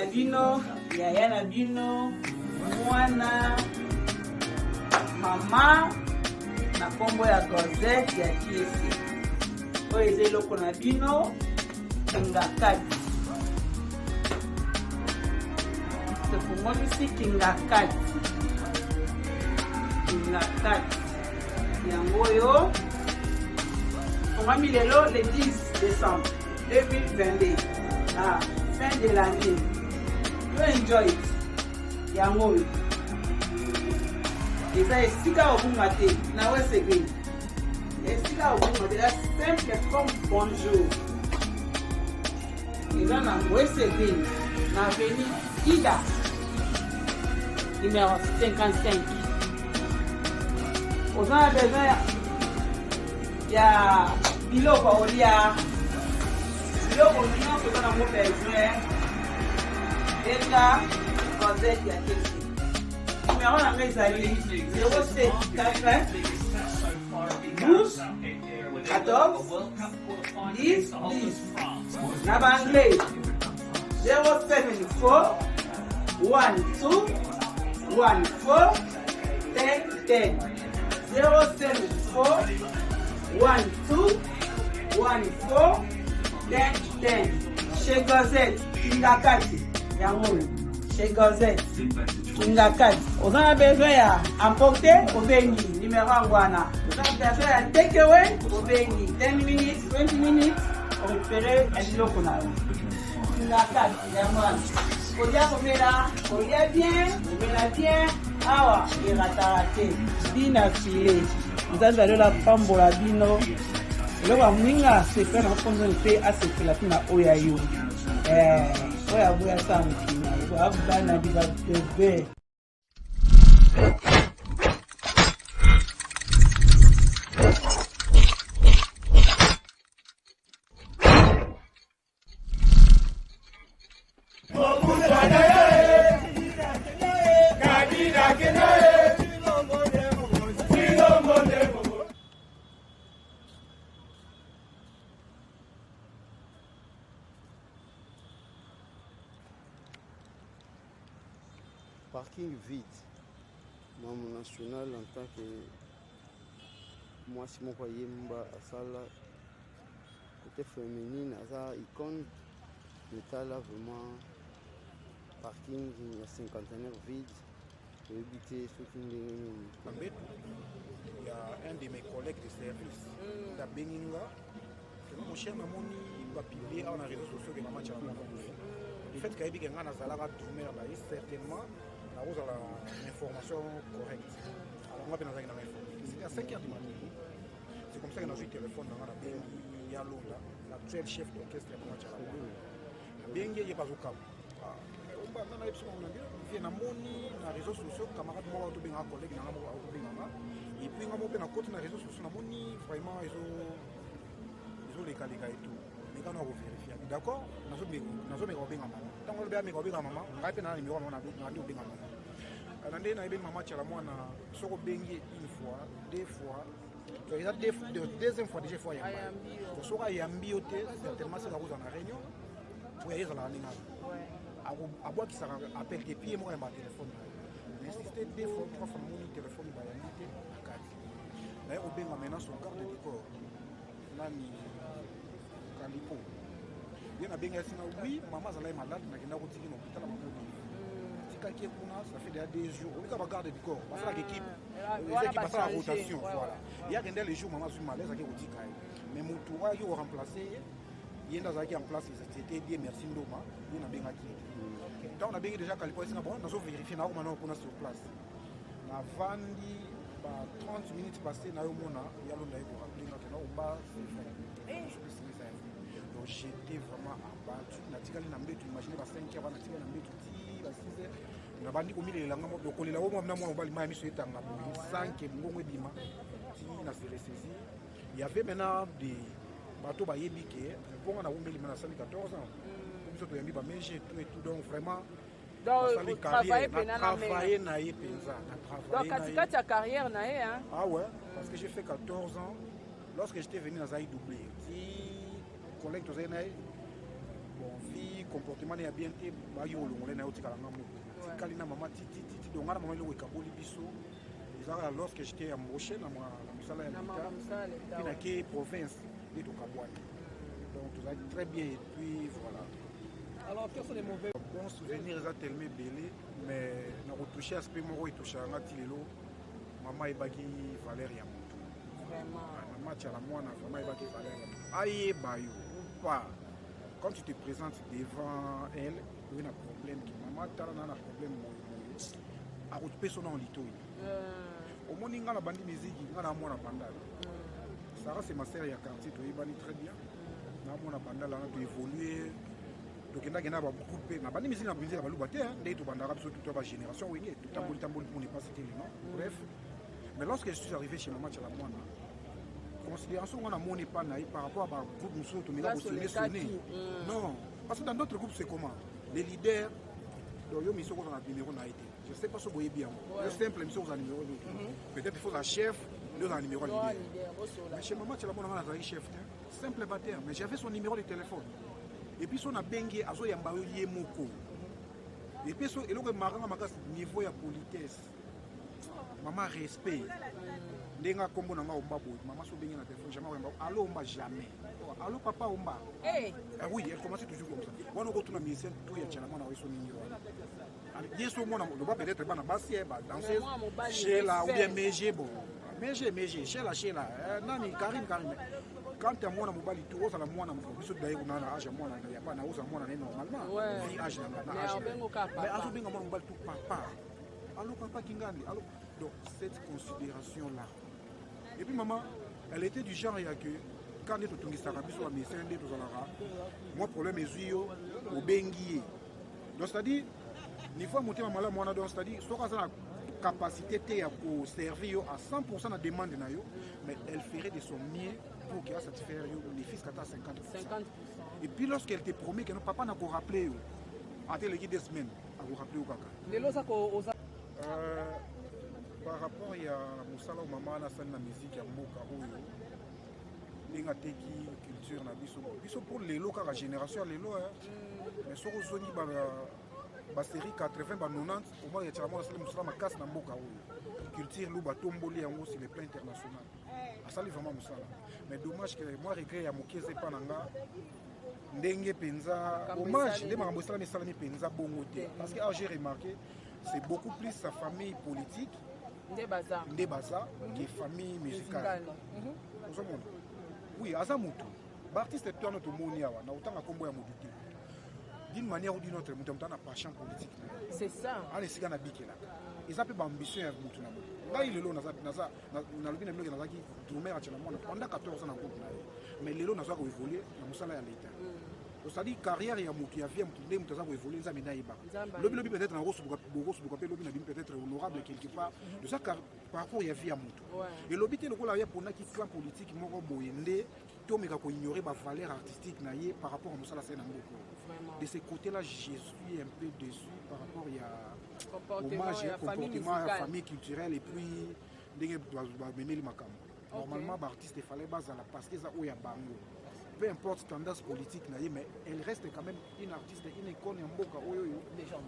na bino, yaya na bino, mwana, mama, na kombo ya Cosette ya Kiesi. Oyo eza eloko na bino, kingakati. Tofungolisi kingakati. Kingakati. Yango oyo, fongami lelo le 10 décembre 2022. Ah, fin de l'année. You enjoy it. Yango oyo. Eza esika obunga te, na wesegeni. Esika obunga te, la simple comme bonjour. Eza na wesegeni, na veni Ida, numéro 55. Oza besoin ya biloko olia. Biloko nyonso oza nango besoin. Eza Cosette ya Kiesi. Numéro na ngai ezali 074 12 14 10 10. Na banglais 074 12 14 10 10. 074 12 14 10 10. Chez Cosette Kingakati yango chez Cosette Kingakati. Vous avez besoin d'emporter au Béni, numéro Angwana. Vous avez besoin de take away au Béni, 10 minutes, 20 minutes, on récupérer un kilo qu'on a. Kingakati, vraiment. On y bien, awa, il ratarate, bina filé. Vous avez la pambola bino. Le waminga se fait en fond de paix à ce que la fille n'a oyayo. Oya boya santi. Abana biba bebe. Parking vide. Membre national en tant que moi, si mon foyer à salle côté féminine, à icône, l'état là vraiment parking il y a 50 vide pour éviter ce qui il y a un de mes collègues de service, la Beninga, mon cher Mamoni va publier en réseaux sociaux de Maman Tchalama. Le fait qu'il y ait un Zalaga Doumer là, certainement. L'information correcte. Alors, moi, je vais vous informer. C'est à 5h du matin. C'est comme ça que nous avons eu le téléphone dans la Bengi Yalo, l'actuel chef d'orchestre de Maman Tchalama. La Bengi n'est pas au cas. On a des réseaux sociaux, camarades, moi, je suis un collègue, et puis, on a côté dans les réseaux sociaux, vraiment, ils ont les cas et tout. Mais quand on vérifie, d'accord, nous avons mis maman. Tant qu'on a mis maman, on a fait un numéro, on a mis maman. Alors, on a mis maman Tchalama, on a bengi une fois, deux fois. Il y a deuxième fois, déjà fois, il y a un bioté, certainement, c'est la rose en réunion. Pour y aller dans la ligne. À boire qui s'appelle des pieds, moi, et ma téléphone. J'ai insisté deux fois, trois fois, mon téléphone, il va y aller à 4. Là, on a maintenant son garde de corps. Il y a bien oui, maman est malade, mais il y a un hôpital à maman. Ça fait déjà des jours. On va garder du corps. On va faire l'équipe. L'équipe passe à la rotation. Voilà. Il y a des jours, maman est malade, mais mon tour, il va remplacer. Il y a des gens en place, c'était dit merci Ndoma. Il y a bien acquis. Donc on a bien déjà calculé, on a vérifié maintenant qu'on a sur place. On a vendu 30 minutes passées, il y a un bas. Donc j'étais vraiment abattu. Je imaginais à 5 heures, à 6 heures. On a vendu au milieu de la maison. Donc on a il y avait maintenant des bateaux qui ont 14 ans. Donc vraiment, donc travailler dans ta carrière. Ah ouais, parce que j'ai fait 14 ans. Lorsque j'étais venu dans Zaï doublé, si collègue bon vie comportement ya bien te ba yo longole na otika langa mo tikali na mama titi donc na mama le kaboli biso ezala lorsque j'étais embauché na musala ya l'État puis na ke province de Kabouani donc tout ça très bien et puis voilà. Alors quels sont les mauvais bons souvenirs ça tellement belé mais na retoucher aspect moko etoucha nga tilelo mama ebaki valeur ya moto vraiment na match à la mwana vraiment ebaki valeur ya moto aye bayo pas quand tu te présentes devant elle il y a un problème qui maman tala na problème moyo a retouper son en lito au moni nga na bandi musique nga na mwana bandala Sarah c'est ma sœur ya quartier to ibani très bien na mwana bandala na to évoluer donc il y a beaucoup de na bandi musique na musique ba luba te ndé to bandara biso toute ba génération wenge tout tamboli pour ne pas citer le nom bref mais lorsque je suis arrivé chez maman tala mwana considération on a mon pas par rapport à groupe nous sommes sonné non parce que dans d'autres groupes c'est comment les leaders donc yo mission qu'on a numéro na été je sais pas si vous voyez bien le simple mission qu'on numéro peut-être il faut la chef nous a numéro leader mais chez maman tu la bonne na chef simple batteur mais j'avais son numéro de téléphone et puis son a bengi azo yamba yé moko et puis so eloko maranga makasi niveau ya politesse maman respect ndenga kombo nanga omba boy maman so bengi na téléphone jamais omba allo omba jamais allo papa omba oui elle commence toujours comme ça on ko tuna musicien tout ya tchala mona weso ninyo yeso mona do ba peut-être bana basi ba danser chez la ou bien méger bon méger chez la nani Karim quand tu as mona mobali tout ça la mona biso d'ailleurs on a âge mona ya pas na osa mona normalement vie âge na âge mais azo benga mona mobali tout papa allo papa kingandi allo donc cette considération là et puis maman elle était du genre il y a que quand on est au Sarabis ou à Messin moi problème est zuyo au bengi donc c'est-à-dire il faut monter maman là moi donc c'est-à-dire soit quand la capacité à servir à 100% la demande na yo mais elle ferait de son mieux pour qu'elle satisfaire les fils qu'à 50%. Et puis lorsqu'elle te promet que non papa n'a pas rappelé à tel des semaines à vous rappeler au kaka les losa ko par rapport à mosala o mama na scène na musique ya mboka oyo linga teki culture na biso pour lelo kaka génération lelo mais soko zongi ba série 80 ba 90 au moins ya tshama na mosala makasi na mboka oyo culture lu ba tomboli yango sur le plan international asali vraiment mosala mais dommage que moi regret ya mokeze pa nanga ndenge penza hommage de makambo esala misalami penza bongo te parce que j'ai remarqué c'est beaucoup plus sa famille politique Ndebaza qui famille musicale. Oui, aza mutu. L'artiste est notre monia na utanga kombo ya muduti. D'une manière ou d'une autre, mutu mutana passion politique. C'est ça. Allez sika na bikela. Ils appellent ambition ya mutu na. Là il est là na lobina bloc na zaki drummer atela mona pendant 14 ans na groupe na. Mais lelo na zaka évoluer na musala ya l'État. C'est-à-dire carrière ya mutu ya vie mutu ndé mutu za ko évoluer nza mena yeba. Lobi peut-être na rosubuka lobi na bin peut-être honorable quelque part de ça parcours ya vie ya mutu. Et lobi te lokola ya pona ki plan politique moko boyende to meka ko ignorer ba valeur artistique na ye par rapport à musala scène ngoko. De ce côté-là, je suis un peu déçu par rapport à comportement à famille culturelle et puis ndenge mener makam. Normalement l'artiste il fallait baser parce que ça oya bango. Peu importe tendance politique mais elle reste quand même une artiste, une icône en boka oyo légende.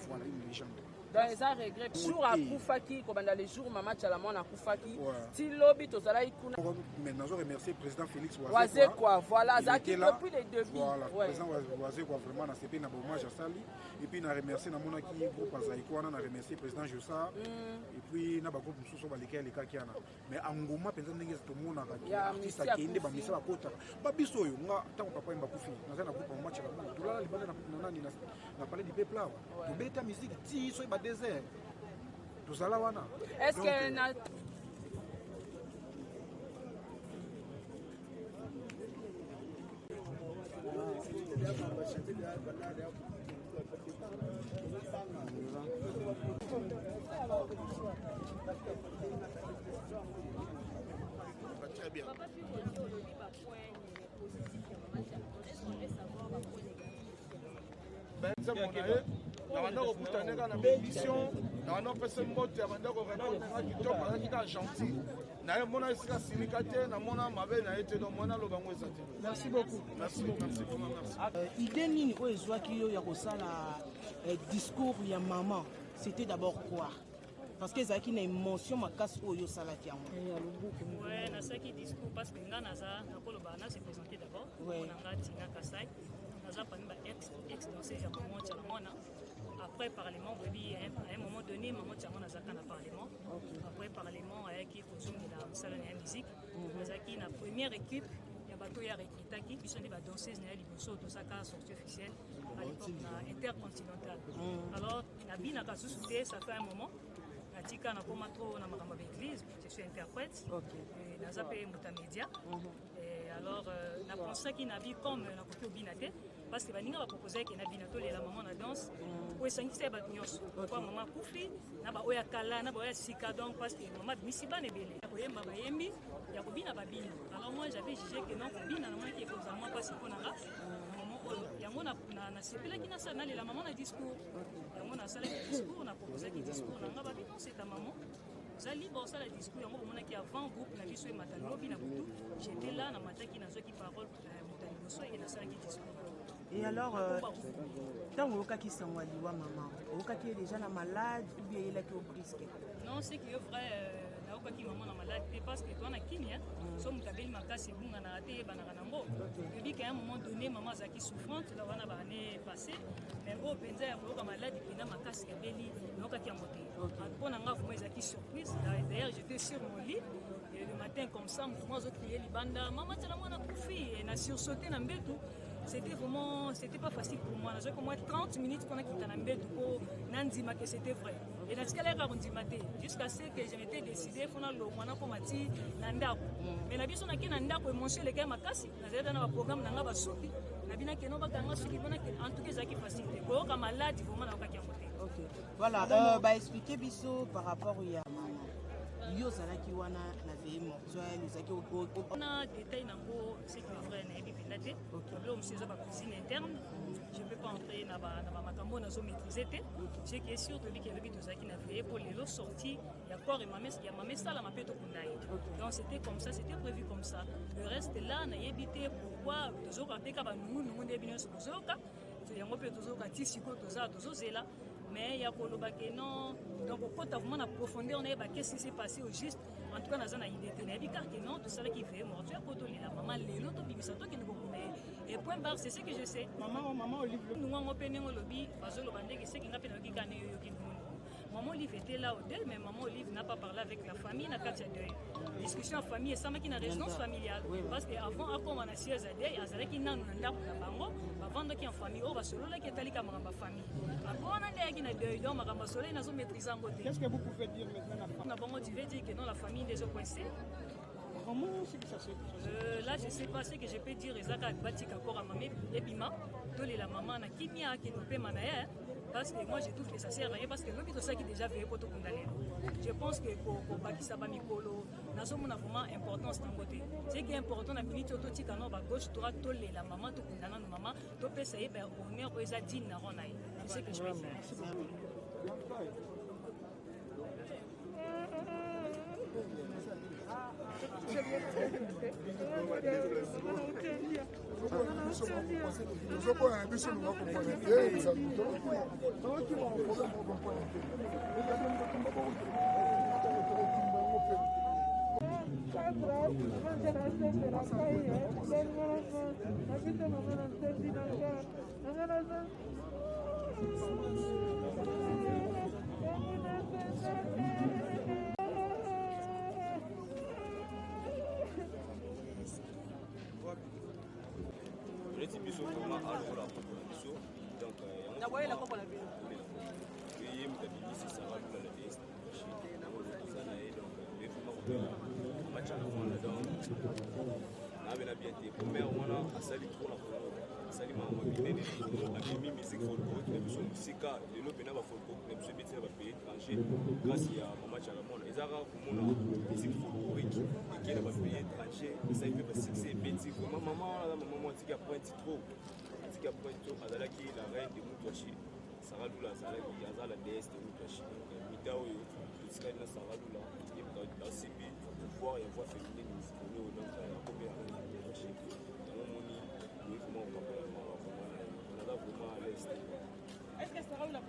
Voilà une légende. Dans les arts regrets jour à Koufaki comme dans les jours maman Tchalamon à Koufaki ti lobby to zala ikuna maintenant je remercie le président Félix Wazé quoi voilà Zaki depuis les débuts voilà président Wazé quoi vraiment na CP na hommage à Sali et puis na remercier na mona ki groupe Azaiko na remercier président Jossa et puis na ba groupe mususu ba lesquels kiana mais angoma penza ndenge to mona ka artiste akende ba misa ba kota ba biso yo nga tango papa mba kufi na na groupe match la mona tulala libanda na nani na parler du peuple là to beta musique ti so ba désert tout ça là wana est-ce que na très bien. banda kokutana kaka na bémission na banda kopesa mbote ya banda korépondre nga kitoko azalaki kaka gentil na ye mona esika silika te na mona mabe na ye te donc mwana aloba yango eza te. Merci beaucoup. Merci vraiment merci. Idée nini oyo ezwaki yo ya kosala discours ya maman, c'était d'abord quoi? Parce que ezalaki na émotion makasi oyo osalaki yango. Ouais, nasalaki discours parce que nga naza nakoloba na se présenter d'abord onanga Tina Kasai naza parmi ba ex danseuse ya maman Tchalamona. Après parlement oui à un moment donné maman Tchalamona nazaka na parlement. Après parlement ayaki kozongela mosala na musique nazaki na première équipe ya bato ya rekitaki biso nde ba danseuse na liboso tosaka sortie officielle à l'époque na intercontinental. Alors nabinaka susu te ça fait un moment natika na koma trop na makambo d'église, je suis interprète naza pe multimédia et alors na pensé ki na bi comme na koki obinate parce que baninga ba proposer que na binato la maman na danse pour esangisa ba nyos kwa maman kufi na ba oya kala na ba oya sika donc parce que maman misiba ne belé ko yemba ba yembi ya ko bina ba bina. Alors moi j'avais jugé que non ko bina na moi qui cause moi parce que na yango na sepelaki na sana la maman na discours yango na sala discours na proposé ki discours na nga ba bino c'est ta maman za libre ça la discours yango mona ki avant groupe na biso e matalobi na butu j'étais là na mataki na zoki parole motali boso et na sala ki discours. Et alors tant okaki sangwa liwa maman okaki déjà na malade ou bien il a au brisque? Non c'est que vrai na okaki maman na malade parce que toi na kimia so mutabeli makasi bunga na ate banaka nango depuis qu'à un moment donné maman zaki souffrante la wana ba année passée mais au penza ya koyoka malade pena makasi ya beli na okaki yango te mpona nga vraiment ezaki surprise d'ailleurs j'étais sur mon lit et le matin comme ça moi zo crier libanda maman tala mwana kufi et na sursauté na mbetu. C'était vraiment, c'était pas facile pour moi. J'ai comme 30 minutes qu'on a quitté Nambetu pour Nandima que c'était vrai. Et dans ce cas-là, jusqu'à ce que je m'étais décidé, pour le mois pour Mati Nandako. Mais la personne qui Nandako émotion les gars makasi, dans un programme dans la souti, Nabina qui n'ont pas gagné ce qui en tout cas ça qui facile. Pour comme malade, vraiment n'a pas qu'à monter. Ok. Voilà. Bah expliquer biso par rapport à yo zalaki wana na veille mortuaire ezaki on a détail nango c'est que vrai na ebipenda te problème c'est ça ba cuisine interne je peux pas entrer na ba makambo na zo maîtriser te ce qui est sûr de lui que le tozaki na veille pour les sorties ya corps et ma sala ma peto kundai donc c'était comme ça c'était prévu comme ça le reste là na yebité pourquoi tozoka te ka ba nungu nde bino sozoka yango pe tozoka ti siko tozozela mais il y a non donc au côté vraiment en profondeur on a qu'est-ce qui s'est passé au juste en tout cas dans une idée de car que non tout ça qui fait mort tu as côté la maman les l'autre bimisa to qui ne beaucoup et point barre c'est ce que je sais maman Olive nous on open au lobby parce que le bandé qui sait qu'il n'a pas qui gagne yo qui maman Olive était là au deuil mais maman Olive n'a pas parlé avec la famille n'a pas de deuil discussion en famille et ça mais qui n'a résidence familiale parce que avant à comme on a siège à deuil à zalaki nanu na bango avant donc en famille on va solo là qui est allé comme ma famille après on a dit qu'il deuil donc ma solo ils ont maîtrisé en côté. Qu'est-ce que vous pouvez dire maintenant? On a vraiment dire que non la famille des autres coincés. Comment c'est que ça se passe? Là je sais pas ce que je peux dire ezaka bati encore à maman et bima tole la maman na kimia qui nous paie manaya parce que moi je trouve que ça sert à rien parce que le but ça qui déjà veillé pour tout condamner. Je pense que pour bakisa ba mikolo na somo na vraiment importance dans côté. Ce qui est important na minute autotika no ba gauche droite tole la maman tout condamner nos maman to pesa e ba honneur o eza digne na ronai. C'est ce que je vais faire. grâce à Maman Tchalamona, ils ont une musique folklorique et qui est dans les pays étrangers, ça fait passer ces bêtises. Maman, dit qu'il y a point trop, elle a la reine de Moutouachi. Sarah Lula azalaki aza la déesse de notre Chine mita oyo totikali na Sarah Lula asimbi pouvoir ya voix féminine oyo donc akomi ya Chine yango moni oyi vraiment okakola makambo wana on aza vraiment à l'aise. Est-ce que Sarah Lula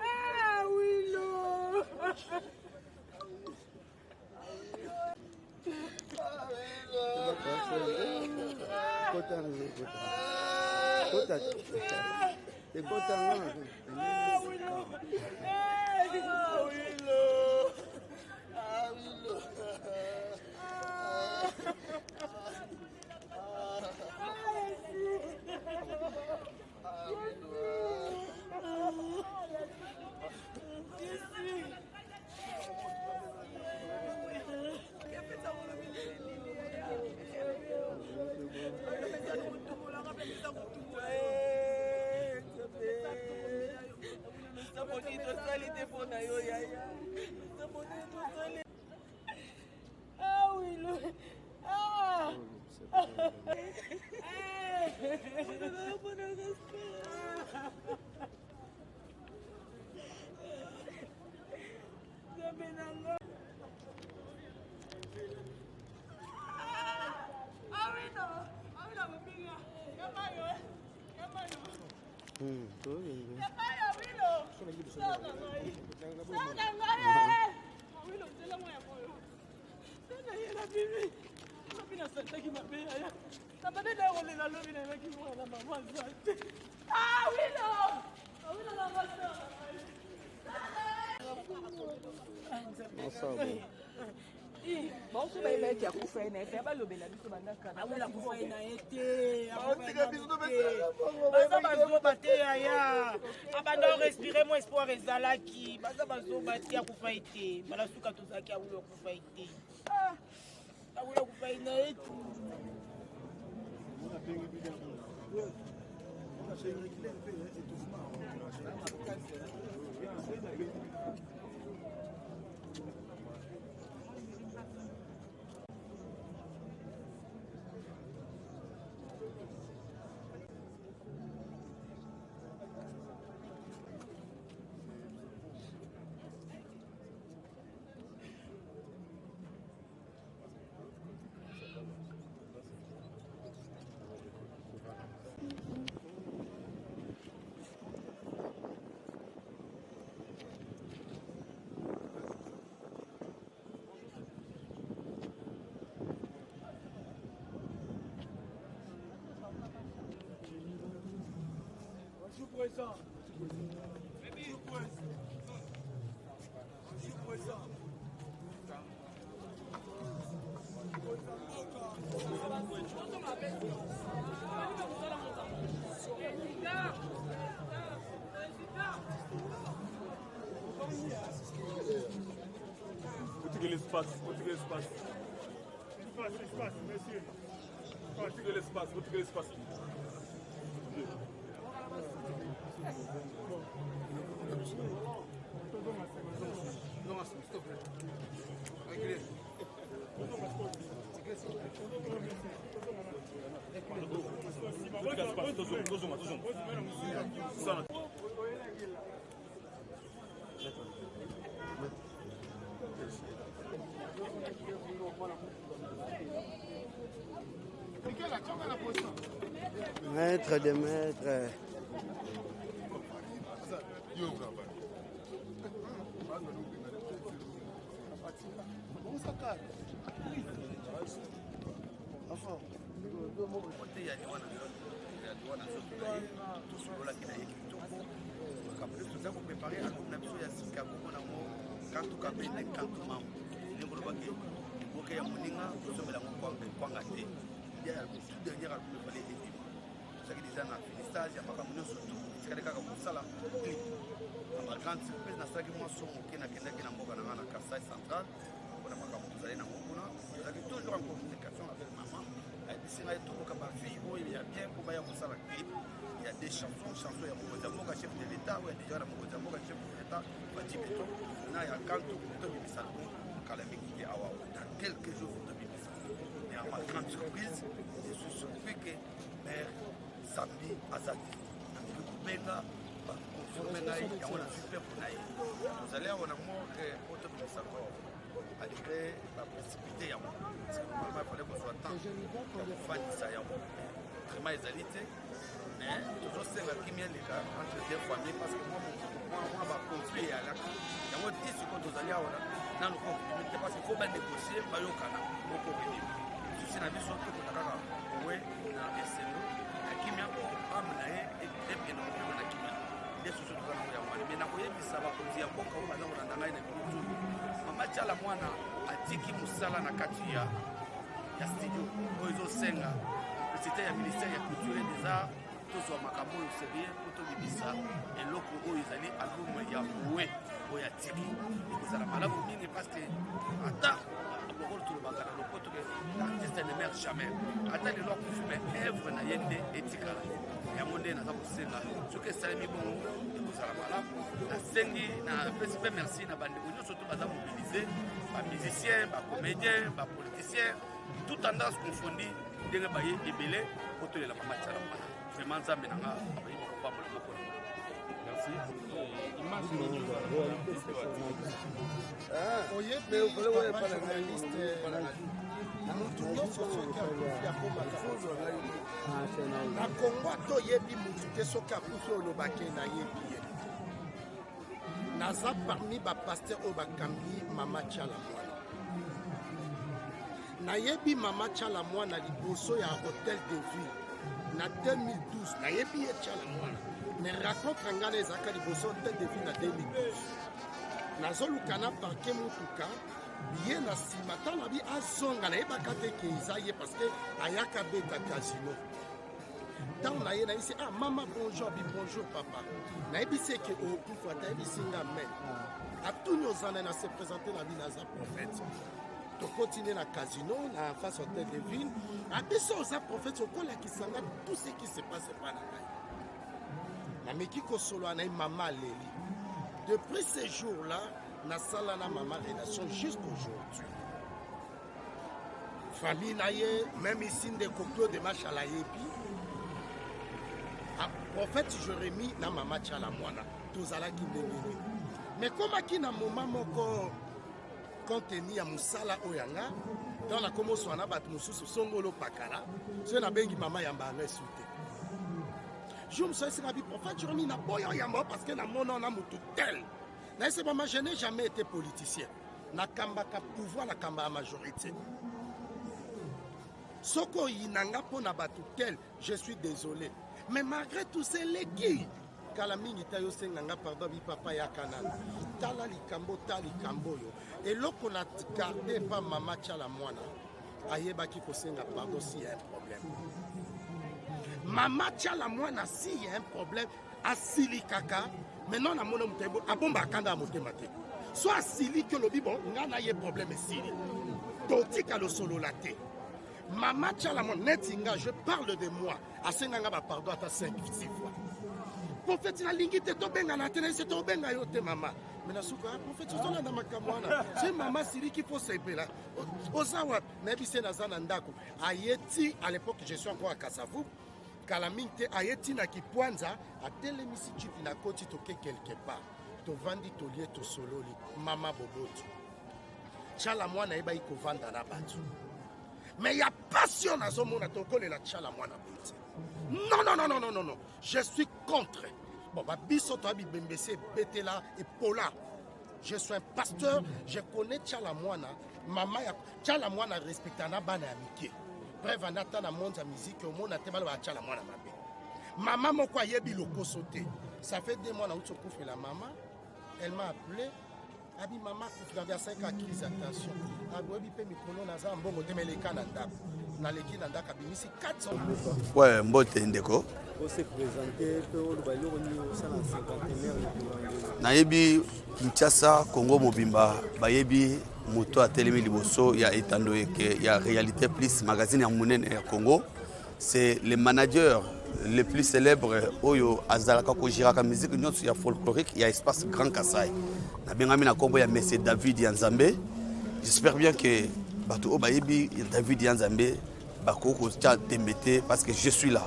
ah oui non ah oui non ah bonso bayebaki akufa ye na ye te abalobela biso bandaka awela kufa ye na ye te baza bazoba te yaya abanda orespire mo espoir ezalaki baza bazoba te akufa ye te bala suka tozalaki awula okufa ye te awula kufa ye na ye te présent. L'espace, l'espace. Espace, monsieur. Retirez l'espace, retirez l'espace. Non, s'il te plaît. Réglez. Maître de maître. déjà na finissage ya makambo nyonso tikali kaka kosala clip na grande surprise nasalaki mwa so moke nakendaki na mboka na nga na Kasai central mpona makambo tozali nango kuna tozalaki toujours en communication avec maman ayebisi ngai tokoka bafille oyo ya bien mpo baya kosala clip ya des chansons ya mokonzi ya mboka chef de l'état oyo déjà na mokonzi ya mboka chef de l'état bati beto na ya kanto tobimisa kala mingi awa dans quelques jours tobimisa ma grande surprise, je suis surpris que Mère Sambi Azaki, Benga, super pour naïe. Vous allez avoir un mot que autre de sa corps. À l'idée, la précipité, il fallait qu'on soit temps pour faire ça. Vraiment, les alités, mais toujours c'est la première ligue entre deux familles parce que moi, on va construire à la carte. Il y a un 10 secondes aux alliés, dans le compte, parce qu'il faut bien négocier, pas au canal, au coréen. Je suis dans le surtout pour la carte. Oui, dans les SNO, la kimia, amener et bien dans la kimia. Les sous-sous de la moyenne, mais n'a ça va dire beaucoup au malheur dans la ligne. Mama Tchala Mwana a tiki musala na kati ya studio oyo senga c'était ya ministère ya culture des arts tozwa makambo oyo sérieux po tobimisa eloko oyo ezali album ya Boué oyo ya tiki ekozala malamu mingi parce que ata bokolo tolobaka na lopoto ke l'artiste ne meurt jamais ata lelo akufi mais œuvre na ye nde etikala yango nde naza kosenga soki esalemi bongo ekozala malamu nasengi napesi mpe merci na bandeko nyonso to baza mobilize bamusicien bacomédien bapoliticien tout tendance confondi ndenge baye ebele po tolela Mama Tchala Mwana vraiment nzambe nanga abayi bakopambola mokolo. Merci. mutu nyonso soki akufi akomaka na kongo toyebi mutu te soki akufi olobake nayebi ye naza parmi bapaster oyo bakambi Mama Tchala Mwana nayebi Mama Tchala Mwana liboso ya Hôtel de Ville na 2012 nayebi ye Tchala Mwana mais raconte ngana ezalaka liboso Hôtel de Ville na 2012 nazoluka na parke mutuka ye na nsima ntango abi azonga nayebaka te ke eza ye parce que ayaka beta casino ntango na ye nayebisi mama bonjour abi bonjour papa nayebisi eke okufa tayebisi nga me atuni ozana na se présente na bi naza prophète tokontinue na casino na face Hôtel de Ville abiso oza prophète okolakisanga tout ce qui se passe pa na ngai nameki kosolola na ye mama aleli depuis ces jours-là nasala na mama relation jusqu'aujourd'hui famille naye même ici de Kokyo de Machala yebi prophète Jérémie na Mama Tchala Mwana tozalaki ndenge mais komaki na moment moko contenu ya musala oyanga dans la komoso na bato mususu songolo pakala so na bengi mama yamba na sute je me suis dit prophète Jérémie na boyo yamba parce que na mono na mutu tel. Maman, je n'ai jamais été politicien. Na kamba ka pouvoir la kamba majorité. Soko inanga po na batu tel, je suis désolé. Mais malgré tout c'est l'équipe. Kalamini tayo senganga pardon bi papa ya kanana. Tala likambo tali kamboyo. Et loko na gardé pas Mama Tchala Mwana. Ayeba ki ko senga pardon s'il y a un problème. Mama Tchala Mwana s'il y a un problème, asili kaka. Maintenant, na mona mutebo abomba kanda motema te. Soit asili que le bon ngana ye problème sili. Totika lo solo la te. Mama Tchala Mwana netinga, je parle de moi. Asenganga ba pardon ata 5-6 fois. Prophète na lingite to benga na tene se to benga yo te mama. Mais na suka prophète zola na makamwana. C'est mama sili qui faut s'épela. Ozawa na bise na zana ndako. Ayeti à l'époque je suis encore à Kasavu. Kalaminte ayeti na kipwanza atelemisi chipi na koti toke quelque part to vandi to lie to sololi mama bobotu Tchala Mwana eba iko vanda na batu mais ya passion na zomona to kolela Tchala Mwana bote non je suis contre bon ba biso to abi bembese betela et pola je suis un pasteur je connais Tchala Mwana mama ya Tchala Mwana respecta na bana ya mike bref en attendant monde la musique au monde a tellement va Tchala Mwana mabe maman moko ayebi lokoso te ça fait 2 mois na uto kufa la maman elle m'a appelé abi maman kufa dans 5 à crise attention abobi pe mikolo na za mbongo temeleka na ndako na leki na ndaka bimisi 400 ouais mbote ndeko pour se présenter pour le bailo ni au sana 50 nayebi Kinshasa Congo mobimba bayebi moto a telemi liboso ya etando eke ya réalité plus magazine ya monene ya Congo c'est le manager le plus célèbre oyo azalaka ko jiraka musique nyonso ya folklorique ya espace Grand Kasai na bengami na kombo ya Monsieur David ya Nzambe. J'espère bien que bato bayebi David Yanzambe bakoko tia tembete parce que je suis là.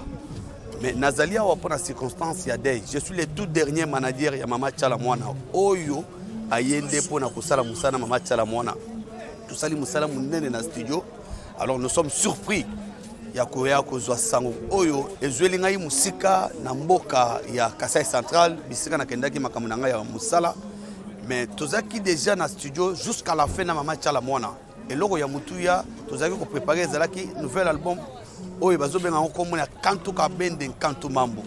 Mais Nazalia wa pour la circonstance ya dei. Je suis le tout dernier manager ya Mama Tchala Mwana. Oyo ayende pour na kusala musana Mama Tchala Mwana. Tout sali musala munene na studio. Alors nous sommes surpris ya koya kozwa sango oyo ezweli ngai musika na mboka ya Kasai Central bisika na kendaki makambo na ngai ya musala. Mais tozaki déjà na studio jusqu'à la fin na Mama Tchala Mwana. Et logo ya mutuya tozaki ko préparer zalaki nouvel album oyo bazobenga nkombo ya Kantu Kabende Kantu Mambo.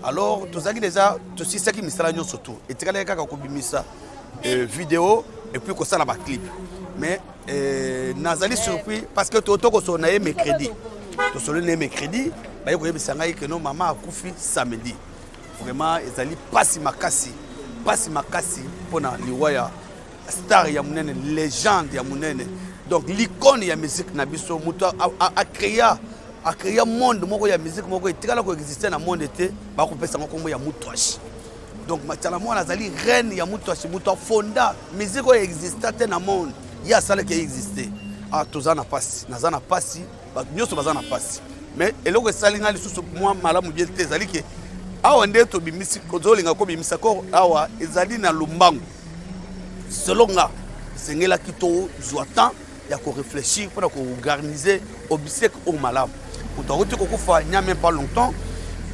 Alors tozaki déjà tosisaki misala nyonso tout etikala kaka ko bimisa vidéo et puis ko sala ba clip. Mais nazali surpris parce que totoko sonaye mercredi. To solene mercredi ba ko yebisa ngai que non maman akufi samedi. Vraiment ezali pasi makasi pona liwaya star ya munene, légende ya munene. Donc l'icône ya musique na biso muto a créé monde moko ya musique moko etikala ko exister na monde te ba ko pesa ngoko ya mutwashi. Donc Tchala Mwana azali reine ya mutwashi, muto fonda musique ko exister te na monde ya sala qui exister. Ah tozana pasi, nazana pasi, ba nyoso bazana pasi. Mais eloko salinga lisusu moi malamu bien te ezali ke awa ndeto bimisi kozolinga ko bimisa ko awa ezali na lumbangu. Selon nga sengela kito zoatan ya ko réfléchir pour ko organiser obisek au malam. Pour t'arrêter ko fa nya même pas longtemps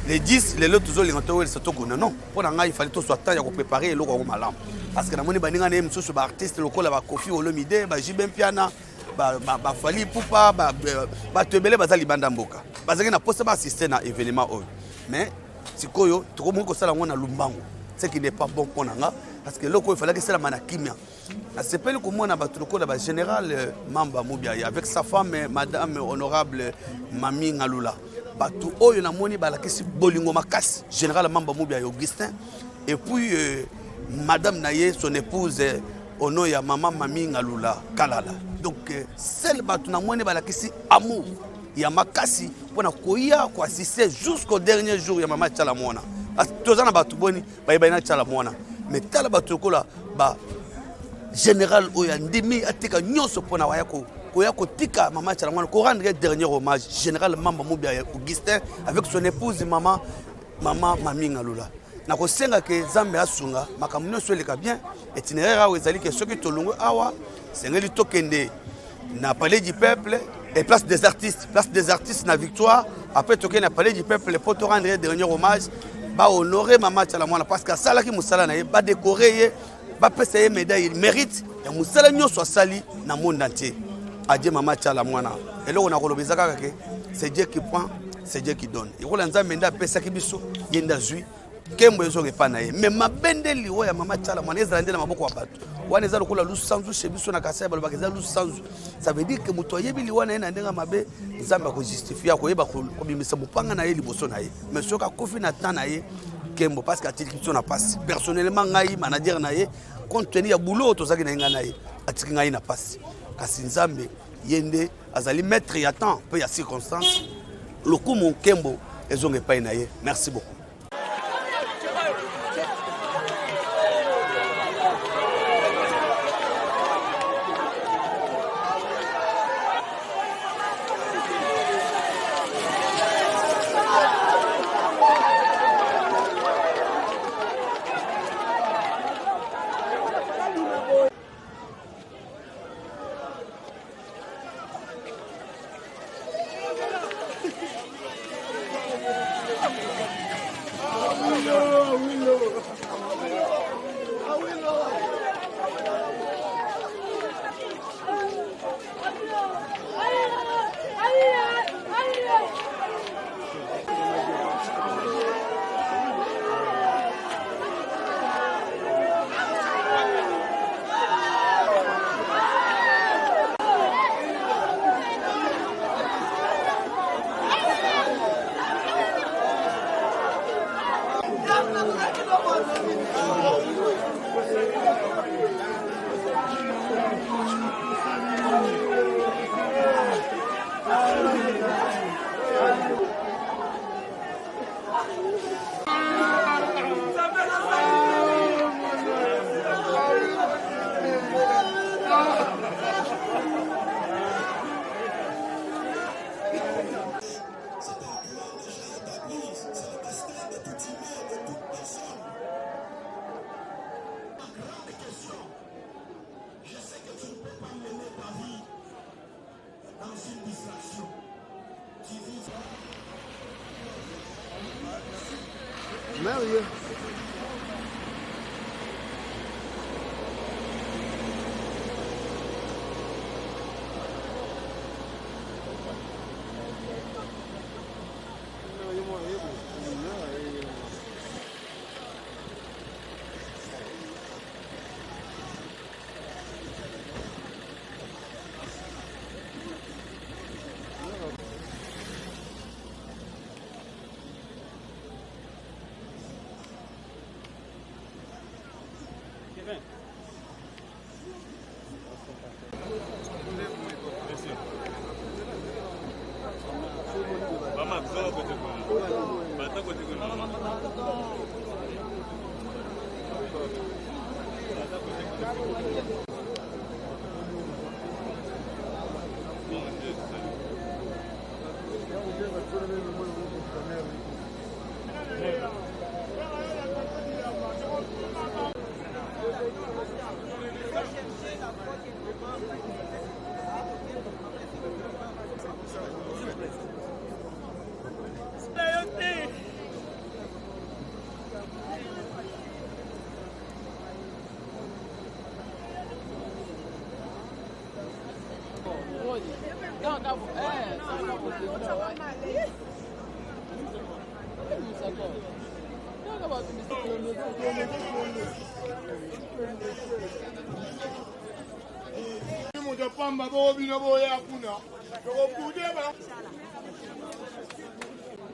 les 10 les autres zolinga to ça to non pour nga il fallait to zoatan ya ko préparer le ko malam parce que na moni baninga na msusu ba artiste lokola ba Kofi Olomide ba Jibem Piana ba Fali Pupa ba tebele bazali banda mboka bazaki na poste ba assister na événement oyo mais sikoyo to ko mo ko sala ngona lumbango ce qui n'est pas bon pour nga parce que loko il fallait que c'est la manakimia. À ce pelle comme on a battu le code de général Mamba Moubiaye avec sa femme madame honorable Mami Ngalula. Batu oyo na moni ba la kesi bolingo makasi général Mamba Moubiaye Augustin et puis madame Naye son épouse ono ya maman Mami Ngalula Kalala. Donc celle batu na moni ba la kesi amour ya makasi pona koya ko assister jusqu'au dernier jour ya Mama Tchala Mwana. Tozana batu boni ba na Tchala Mwana. Mais tala batu kola ba général oya ndimi atika nyonso pona waya ko tika Mama Tchala Mwana ko rendre dernier hommage général Mamba Moubiaye Augustin avec son épouse maman Mami Ngalula. Na ko senga ke Zambe asunga makambo nyonso eleka bien itinéraire awa ezali ke soki tolongo awa sengeli tokende na palais du peuple et place des artistes na Victoire après tokende na palais du peuple pour te rendre dernier hommage ba honorer Mama Tchala Mwana parce que ça là qui musala na ye ba décorer ba pesa ye médaille il mérite ya musala nyonso asali na monde entier adieu Mama Tchala Mwana et là on a kolobeza kaka ke c'est Dieu qui prend c'est Dieu qui donne et rola nzambe nda pesa ki biso yenda zui kembo ezo ke pana ye mais mabende liwo ya Mama Tchala Mwana ezala ndela maboko wa bato wana ezala kola lusanzu chez biso na Kasai ba bakeza lusanzu ça veut dire que muto yebi liwa na ena ndenga mabe nzambe ko justifier ko yeba ko bimisa mupanga na ye liboso na ye mais soka kofi na tan na ye kembo parce que atiki biso na passe personnellement ngai manager na ye compte tenu ya boulot tozaki na nga na ye atiki ngai na passe kasi nzambe yende azali maître ya temps peu ya circonstance lokumu kembo ezonge pa na ye merci beaucoup. Merveilleux.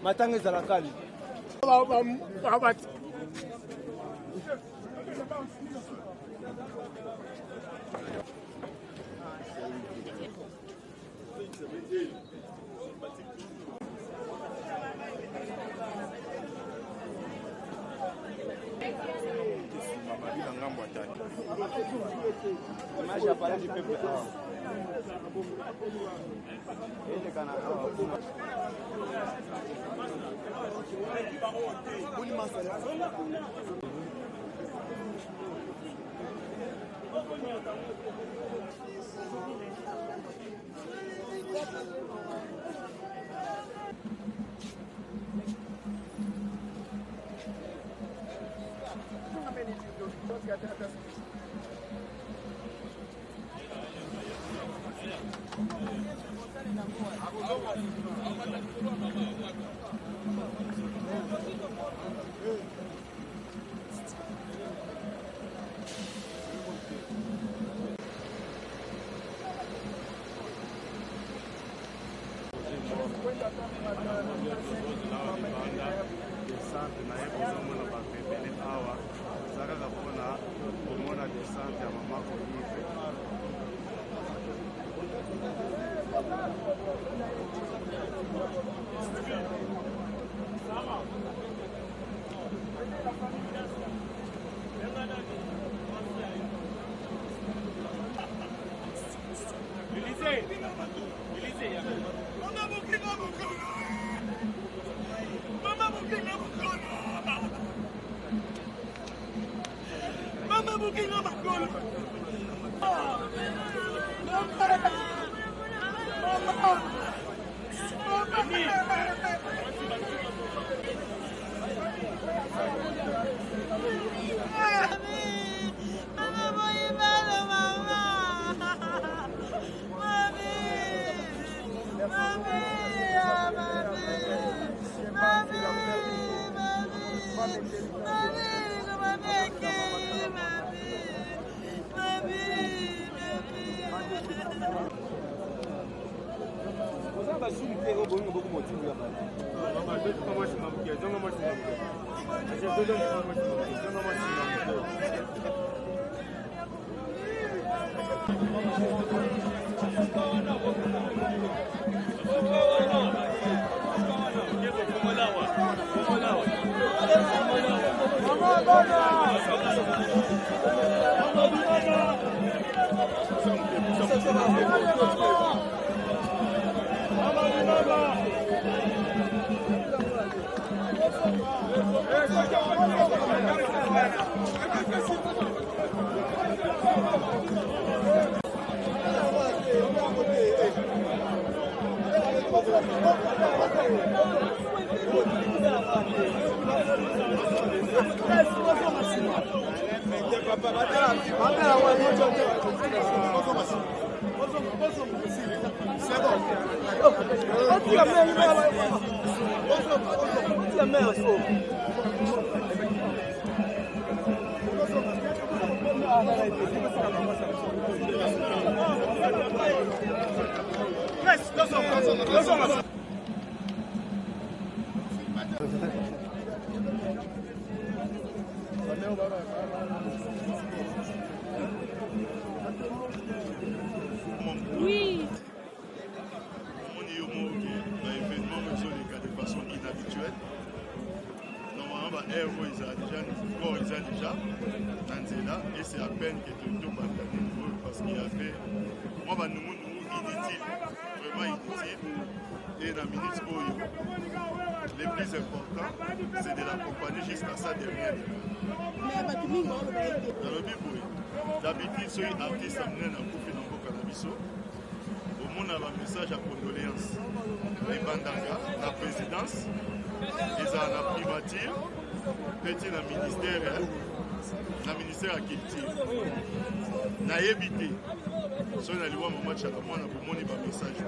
matanga ezalaka kali Image ya palais du peuple. Thank you. Oui. On est au moment où l'événement de façon inhabituelle. Normalement, ils ont déjà Nanzela, et c'est à peine que tout le monde parce qu'il y avait moi, nous inutile, vraiment inutile. Et dans la minute le plus important, c'est de l'accompagner jusqu'à sa dernière. Dans le Bible, d'habitude, ceux qui artistes amenés dans le coup de cannabis, au monde a un message à condoléances. Les Bandanga, la présidence, ils ont la primature, petit dans le ministère de la culture. Na évité, si on a le match à la moine, on a un message.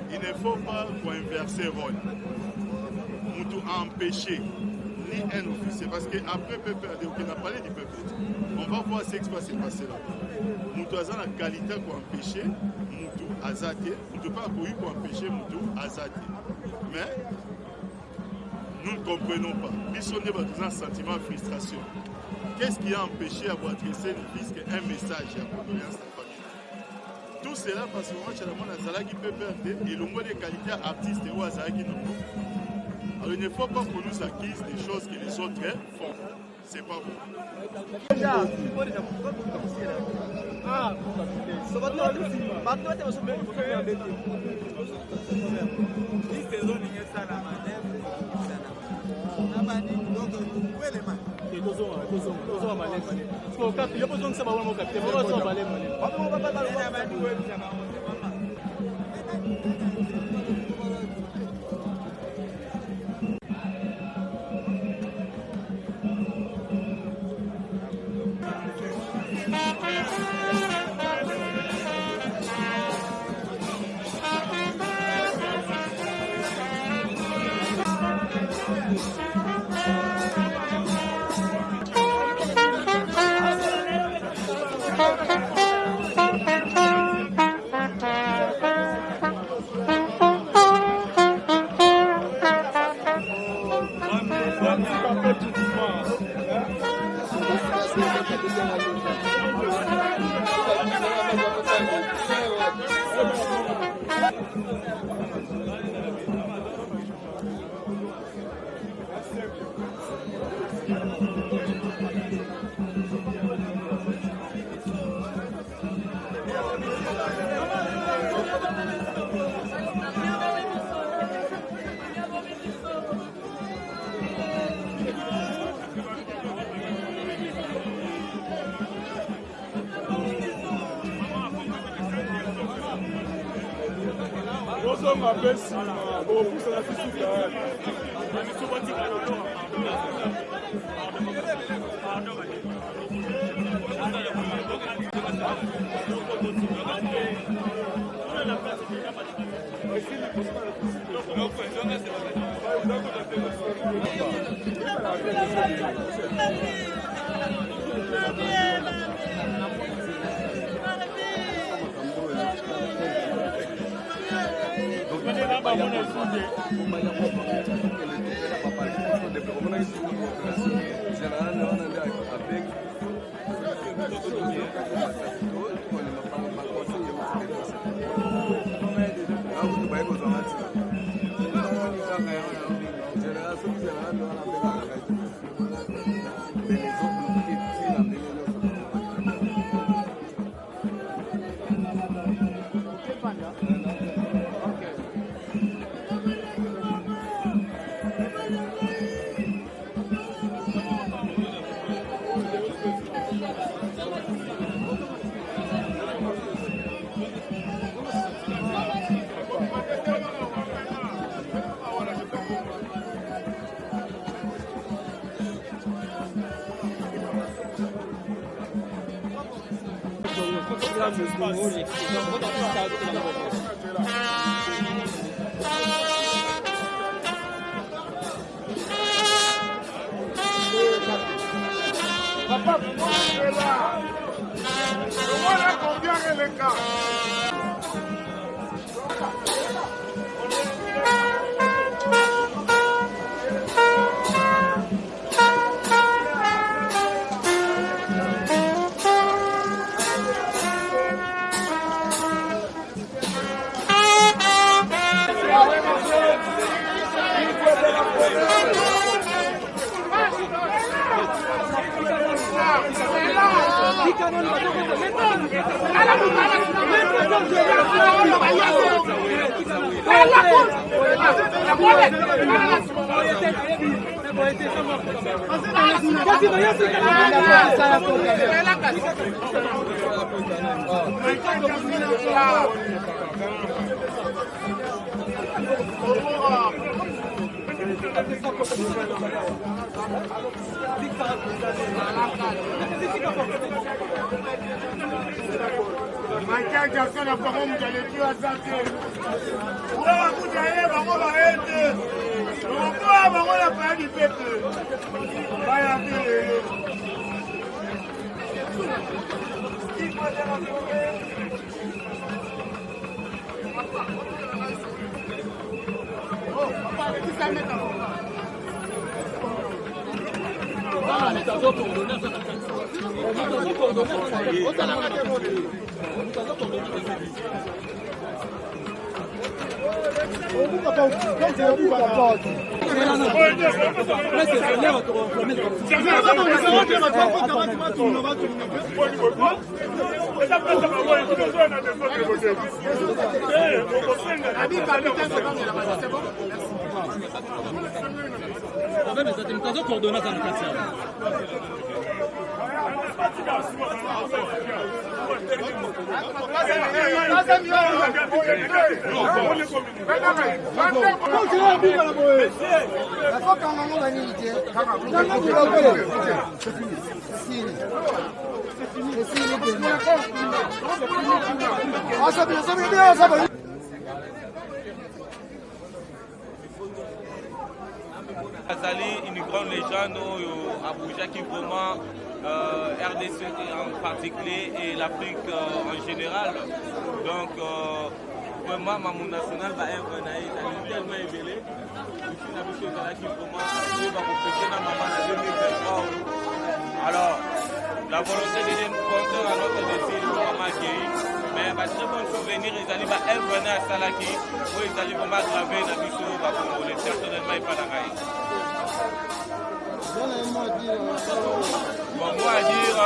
Il ne faut pas inverser le rôle. Nous empêcher ni un officier. Parce qu'après peuple, on a parlé du peuple. On va voir ce qui va se passer là. Nous avons la qualité pour empêcher Moutou Azate. Nous n'avons pas pour empêcher Moutou Azate. Mais nous ne comprenons pas. Nous avons un sentiment de frustration. Qu'est-ce qui a empêché à vous adresser un message à la condoléance de la famille? Tout cela parce que moi, je suis qui peut perdre et le mot de qualité artiste ou Azaki non. Alors il ne faut pas qu'on nous acquise des choses que les autres font. C'est pas bon. Papa, comment tu es là? Voilà combien est le cas. Manquer garçon la parole de l'étude à santé. Là, vous allez, maman va être. On peut maman la paix du peuple. Va y aller. Oh, papa, tu sais mettre en Azali, une grande légende à Abuja qui vraiment RDC en particulier et l'Afrique en général. Donc vraiment mon national va être tellement élevé. Ici la mission qui vraiment va compléter dans maman en 2023. Alors la volonté de donner compte à notre défi de maman accueilli. Mais bah, très bon souvenir, ils allaient venir à Salaki, où ils allaient vraiment graver la mission au Congolais, certainement et pas la raille. Bon, moi à dire,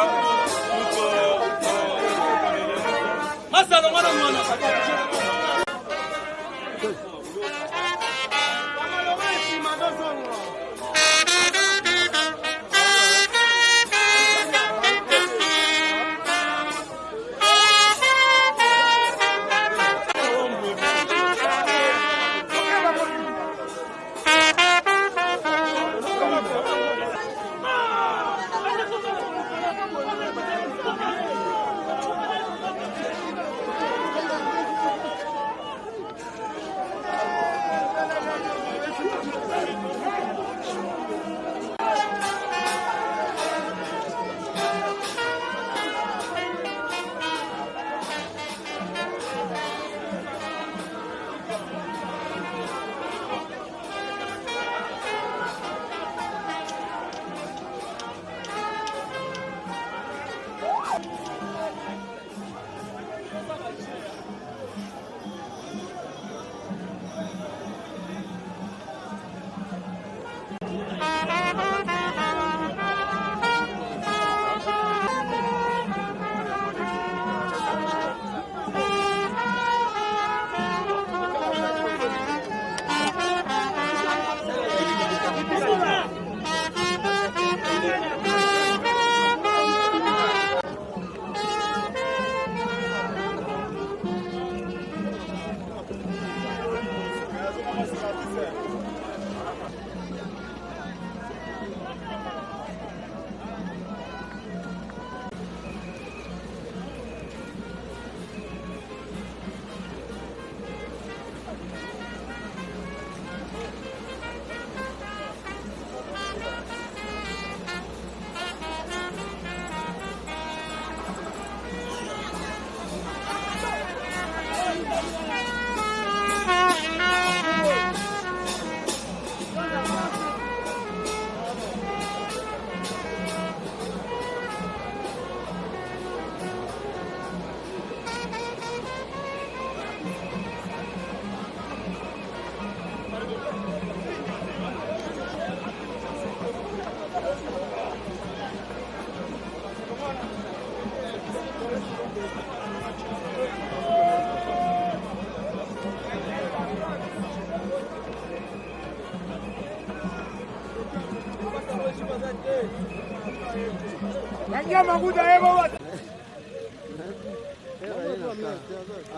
Yangia makuta yebo watu.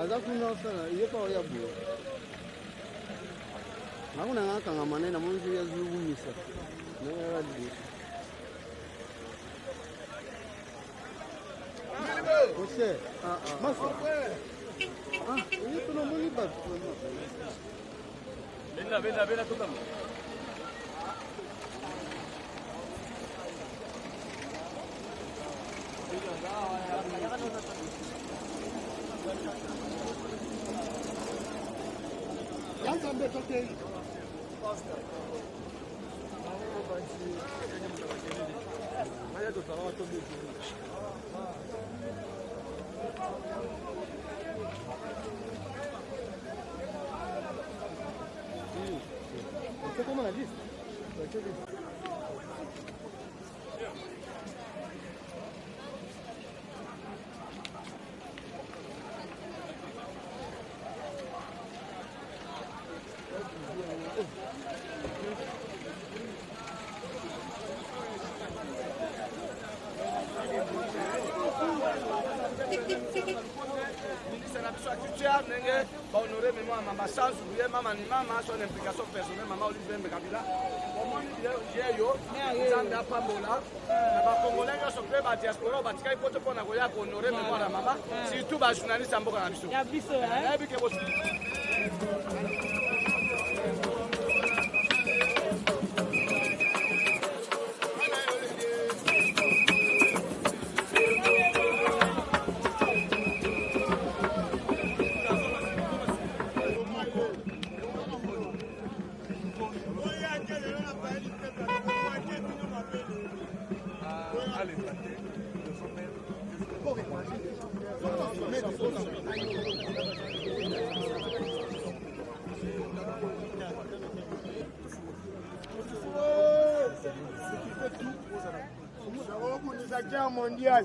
aza kuna osala ye pa oya buyo ngakuna ngakanga manena munzu ya zugumisa na radio Você mas isso não me bate vem lá toca Você como ela disse? honorer mémoire maman sans oublier maman ni maman son implication personnelle maman Olivier Mbekabila comment dire yo zanda pambola na ba congolais yo pe ba diaspora ba tikai poto pona ko ya honorer mémoire maman surtout ba journaliste mboka na biso ya biso ya bike bo mondial.